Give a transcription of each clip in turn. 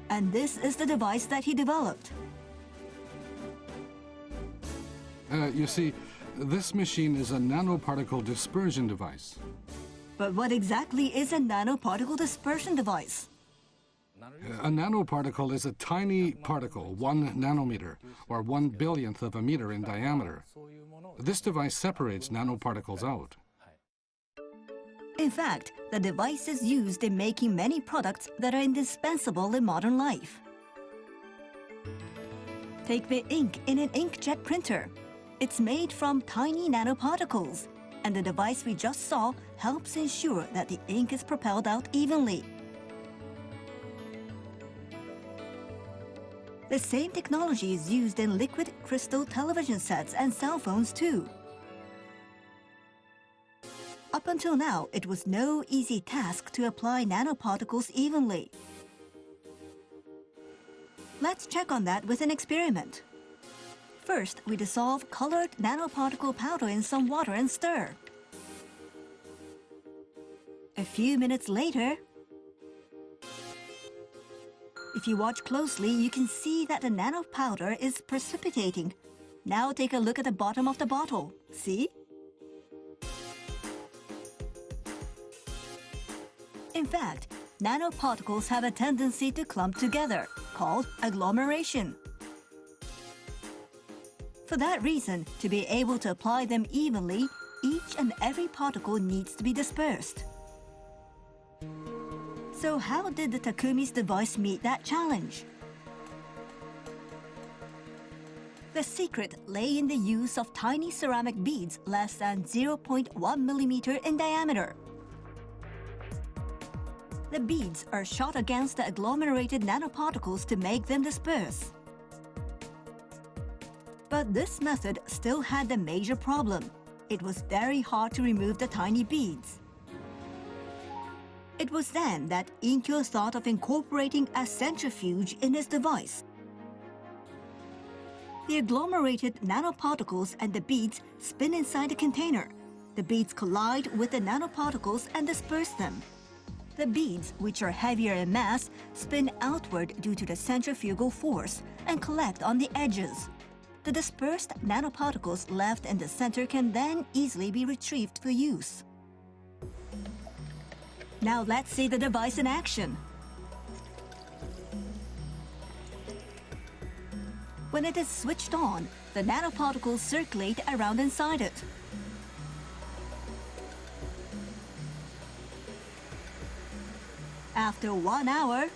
And this is the device that he developed. You see, this machine is a nanoparticle dispersion device. But what exactly is a nanoparticle dispersion device? A nanoparticle is a tiny particle, 1 nanometer, or 1/1000th of a meter in diameter. This device separates nanoparticles out. In fact, the device is used in making many products that are indispensable in modern life. Take the ink in an inkjet printer. It's made from tiny nanoparticles, and the device we just saw helps ensure that the ink is propelled out evenly. The same technology is used in liquid crystal television sets and cell phones too. Up until now, it was no easy task to apply nanoparticles evenly. Let's check on that with an experiment. First, we dissolve colored nanoparticle powder in some water and stir. A few minutes later, if you watch closely, you can see that the nano powder is precipitating. Now take a look at the bottom of the bottle. See? In fact, nanoparticles have a tendency to clump together, called agglomeration. For that reason, to be able to apply them evenly, each and every particle needs to be dispersed. So how did the Takumi's device meet that challenge? The secret lay in the use of tiny ceramic beads less than 0.1 millimeter in diameter. The beads are shot against the agglomerated nanoparticles to make them disperse. But this method still had a major problem. It was very hard to remove the tiny beads. It was then that Inkiet thought of incorporating a centrifuge in his device. The agglomerated nanoparticles and the beads spin inside the container. The beads collide with the nanoparticles and disperse them. The beads, which are heavier in mass, spin outward due to the centrifugal force and collect on the edges. The dispersed nanoparticles left in the center can then easily be retrieved for use. Now let's see the device in action. When it is switched on, the nanoparticles circulate around inside it. After 1 hour,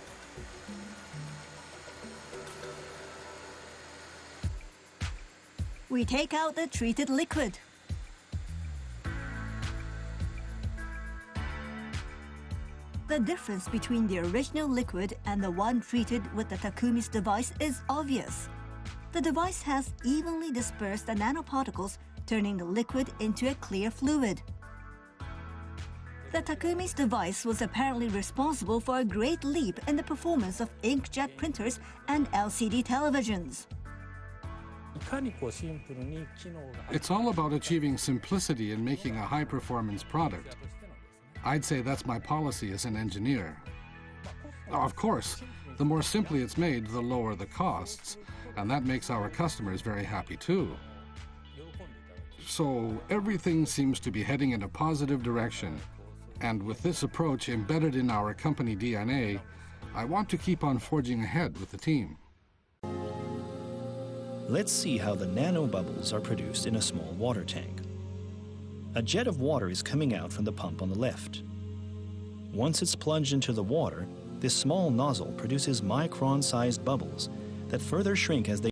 we take out the treated liquid. The difference between the original liquid and the one treated with the Takumi's device is obvious. The device has evenly dispersed the nanoparticles, turning the liquid into a clear fluid. The Takumi's device was apparently responsible for a great leap in the performance of inkjet printers and LCD televisions. It's all about achieving simplicity in making a high-performance product. I'd say that's my policy as an engineer. Of course, the more simply it's made, the lower the costs, and that makes our customers very happy too. So everything seems to be heading in a positive direction. And with this approach embedded in our company DNA, I want to keep on forging ahead with the team. Let's see how the nanobubbles are produced in a small water tank. A jet of water is coming out from the pump on the left. Once it's plunged into the water, this small nozzle produces micron-sized bubbles that further shrink as they